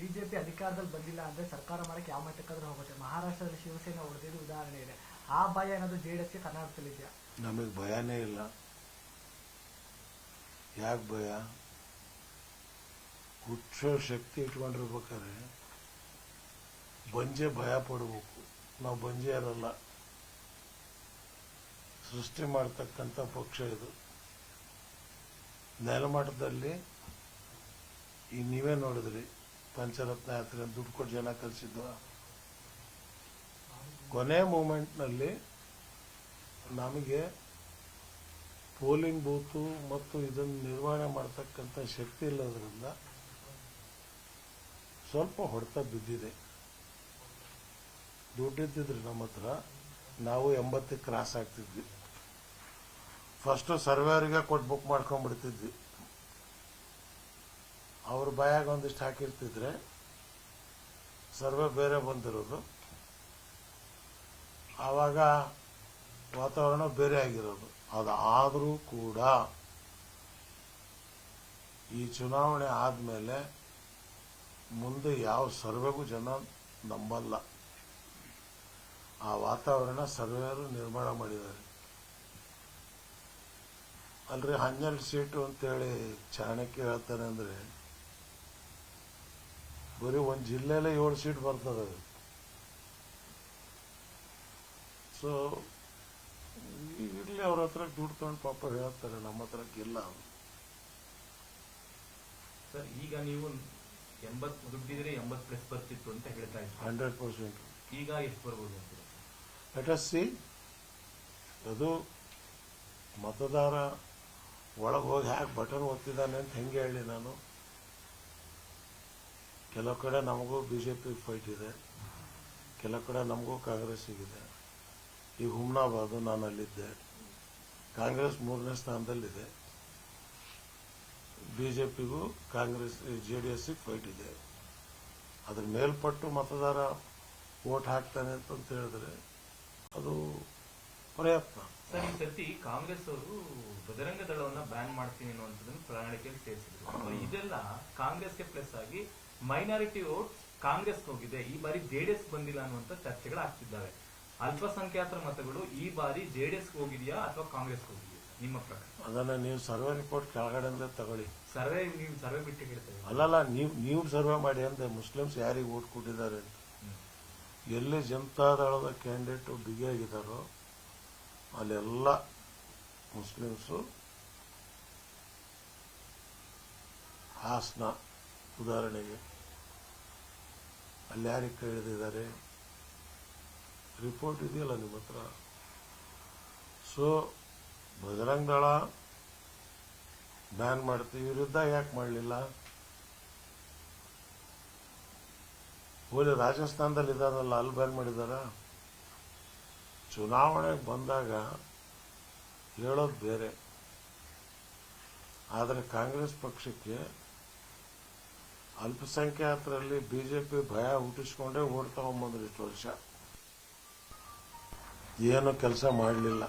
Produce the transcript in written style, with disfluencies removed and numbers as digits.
BJP ಅಧಿಕಾರದಲ್ಲಿ ಬಂದಿಲ್ಲ ಅಂದ್ರೆ ಸರ್ಕಾರ ಮಾಡಕ್ಕೆ ಯಾವ ಮಟ್ಟಕ್ಕಾದ್ರೂ ಹೋಗುತ್ತೆ. ಮಹಾರಾಷ್ಟ್ರದಲ್ಲಿ ಶಿವಸೇನೆ ಹೊಡೆದಿದ್ದು ಉದಾಹರಣೆ ಇದೆ. ಆ ಭಯ ಏನಾದ್ರು ಜೆಡಿಎಸ್ಗೆ ಕರ್ನಾಟಕದಲ್ಲಿ ಇದೆಯಾ? ನಮಗೆ ಭಯನೇ ಇಲ್ಲ. ಯಾಕೆ ಭಯ? ಹುಟ್ಟೋ ಶಕ್ತಿ ಇಟ್ಕೊಂಡಿರ್ಬೇಕಾದ್ರೆ ಬಂಜೆ ಭಯ ಪಡಬೇಕು. ನಾವು ಬಂಜೆ ಇರಲ್ಲ. ಸೃಷ್ಟಿ ಮಾಡ್ತಕ್ಕಂಥ ಪಕ್ಷ ಇದು. ನೆಲಮಟ್ಟದಲ್ಲಿ ಈಗ ನೀವೇ ನೋಡಿದ್ರಿ, ಪಂಚರತ್ನ ಯಾತ್ರೆ ದುಡ್ಡು ಕೊಟ್ಟು ಜನ ಕಲಿಸಿದ್ವ. ಕೊನೆ ಮೂಮೆಂಟ್ನಲ್ಲಿ ನಮಗೆ ಪೋಲಿಂಗ್ ಬೂತು ಮತ್ತು ಇದನ್ನು ನಿರ್ವಹಣೆ ಮಾಡ್ತಕ್ಕಂಥ ಶಕ್ತಿ ಇಲ್ಲದ್ರಿಂದ ಸ್ವಲ್ಪ ಹೊಡೆತ ಬಿದ್ದಿದೆ. ದುಡ್ಡಿದ್ದಿದ್ರೆ ನಮ್ಮ ಹತ್ರ ನಾವು 80 ಕ್ರಾಸ್ ಆಗ್ತಿದ್ವಿ. ಫಸ್ಟ್ ಸರ್ವೇವರಿಗೆ ಕೊಟ್ಟು ಬುಕ್ ಮಾಡ್ಕೊಂಡ್ಬಿಡ್ತಿದ್ವಿ. ಅವ್ರ ಬಾಯಾಗ ಒಂದಿಷ್ಟು ಹಾಕಿರ್ತಿದ್ರೆ ಸರ್ವೆ ಬೇರೆ ಬಂದಿರೋದು, ಆವಾಗ ವಾತಾವರಣ ಬೇರೆ ಆಗಿರೋದು. ಅದಾದರೂ ಕೂಡ ಈ ಚುನಾವಣೆ ಆದಮೇಲೆ ಮುಂದೆ ಯಾವ ಸರ್ವೆಗೂ ಜನ ನಂಬಲ್ಲ. ಆ ವಾತಾವರಣ ಸರ್ವೆಯವರು ನಿರ್ಮಾಣ ಮಾಡಿದ್ದಾರೆ. ಅಲ್ರಿ 12 ಸೀಟು ಅಂತೇಳಿ ಚಾಣಕ್ಯ ಹೇಳ್ತಾನೆ ಅಂದ್ರೆ ಬರೀ ಒಂದು ಜಿಲ್ಲೆಯಲ್ಲೇ 7 ಸೀಟ್ ಬರ್ತದೆ. ಸೊ ಇರ್ಲಿ, ಅವ್ರ ಹತ್ರ ದುಡ್ಡು ತಗೊಂಡು ಪಾಪ ಹೇಳ್ತಾರೆ, ನಮ್ಮ ಹತ್ರ ಗೆಲ್ಲ ಅವರು. ಸರ್, ಈಗ ನೀವು 80 ದುಡ್ಡಿದ್ರೆ 80+ ಬರ್ತಿತ್ತು ಅಂತ ಹೇಳ್ತಾ ಇದ್ದೀವಿ. 100%. ಈಗ ಎಷ್ಟು ಬರ್ಬೋದು ಅಂತ ಲೆಟ್ ಅಸ್ ಸಿ. ಅದು ಮತದಾರ ಒಳಗೆ ಹೋಗಿ ಹ್ಯಾಕ್ ಬಟನ್ ಒತ್ತಿದ್ದಾನೆ ಅಂತ ಹೆಂಗೆ ಹೇಳಿ ನಾನು? ಕೆಲವು ಕಡೆ ನಮಗೂ ಬಿಜೆಪಿ ಫೈಟ್ ಇದೆ, ಕೆಲವು ಕಡೆ ನಮಗೂ ಕಾಂಗ್ರೆಸ್ಸಿಗಿದೆ. ಈ ಹುಮ್ನಾಬಾದು ನಾನು ಅಲ್ಲಿದ್ದೆ. ಕಾಂಗ್ರೆಸ್ 3ನೇ ಸ್ಥಾನದಲ್ಲಿದೆ. ಬಿಜೆಪಿಗೂ ಕಾಂಗ್ರೆಸ್ ಜೆಡಿಎಸ್ಗೆ ಫೈಟ್ ಇದೆ. ಅದ್ರ ಮೇಲ್ಪಟ್ಟು ಮತದಾರ ವೋಟ್ ಹಾಕ್ತಾನೆ ಅಂತ ಹೇಳಿದ್ರೆ ಅದು ಪ್ರಯತ್ನ. ಸರ್, ಈ ಸರ್ತಿ ಕಾಂಗ್ರೆಸ್ ಅವರು ಬಜರಂಗ ದಳವನ್ನ ಬ್ಯಾನ್ ಮಾಡ್ತೀನಿ ಅನ್ನುವಂಥದ್ದನ್ನು ಪ್ರಣಾಳಿಕೆಯಲ್ಲಿ ಸೇರಿಸಿದ್ರು. ಇದೆಲ್ಲ ಕಾಂಗ್ರೆಸ್ಗೆ ಪ್ಲಸ್ ಆಗಿ ಮೈನಾರಿಟಿ ವೋಟ್ ಕಾಂಗ್ರೆಸ್ ಹೋಗಿದೆ. ಈ ಬಾರಿ ಜೆಡಿಎಸ್ ಬಂದಿಲ್ಲ ಅನ್ನುವಂಥ ಚರ್ಚೆಗಳು ಆಗ್ತಿದ್ದಾವೆ. ಅಲ್ಪಸಂಖ್ಯಾತರ ಮತಗಳು ಈ ಬಾರಿ ಜೆಡಿಎಸ್ ಹೋಗಿದೆಯಾ ಅಥವಾ ಕಾಂಗ್ರೆಸ್ ಹೋಗಿದೆಯಾ ನಿಮ್ಮ ಪ್ರಕಾರ? ಅದನ್ನ ನೀವು ಸರ್ವೆ ರಿಪೋರ್ಟ್ ಕೆಳಗಡೆ ತಗೊಳ್ಳಿ. ನೀವು ಸರ್ವೆ ಬಿಟ್ಟು ಹೇಳ್ತೇವೆ. ಅಲ್ಲಲ್ಲ, ನೀವು ಸರ್ವೆ ಮಾಡಿ ಅಂದೆ ಮುಸ್ಲಿಮ್ಸ್ ಯಾರಿಗೆ ವೋಟ್ ಕೊಟ್ಟಿದ್ದಾರೆ ಅಂತ. ಎಲ್ಲಿ ಜನತಾದಳದ ಕ್ಯಾಂಡಿಡೇಟ್ ಬಿಗಿಯಾಗಿದ್ದಾರೋ ಅಲ್ಲೆಲ್ಲ ಮುಸ್ಲಿಮ್ಸು. ಹಾಸನ ಉದಾಹರಣೆಗೆ, ಅಲ್ಲಿ ಯಾರಿಗೆ ಕೈ ಹಿಡಿದಿದ್ದಾರೆ? ರಿಪೋರ್ಟ್ ಇದೆಯಲ್ಲ ನಿಮ್ಮ ಹತ್ರ. ಸೊ ಬಜರಂಗ ದಳ ಬ್ಯಾನ್ ಮಾಡ್ತೀವಿ, ವಿರುದ್ಧ ಯಾಕೆ ಮಾಡಲಿಲ್ಲ? ಹೋಲಿ ರಾಜಸ್ಥಾನದಲ್ಲಿ ಇದಾರಲ್ಲ, ಅಲ್ಲಿ ಬ್ಯಾನ್ ಮಾಡಿದಾರ. ಚುನಾವಣೆಗೆ ಬಂದಾಗ ಹೇಳೋದು ಬೇರೆ. ಆದರೆ ಕಾಂಗ್ರೆಸ್ ಪಕ್ಷಕ್ಕೆ ಅಲ್ಪಸಂಖ್ಯಾತರಲ್ಲಿ ಬಿಜೆಪಿ ಭಯ ಹುಟ್ಟಿಸ್ಕೊಂಡೇ ಓಟ್ ತಗೊಂಡ್ಬಂದ್ರು. ಇಷ್ಟು ವರ್ಷ ಏನು ಕೆಲಸ ಮಾಡಲಿಲ್ಲ.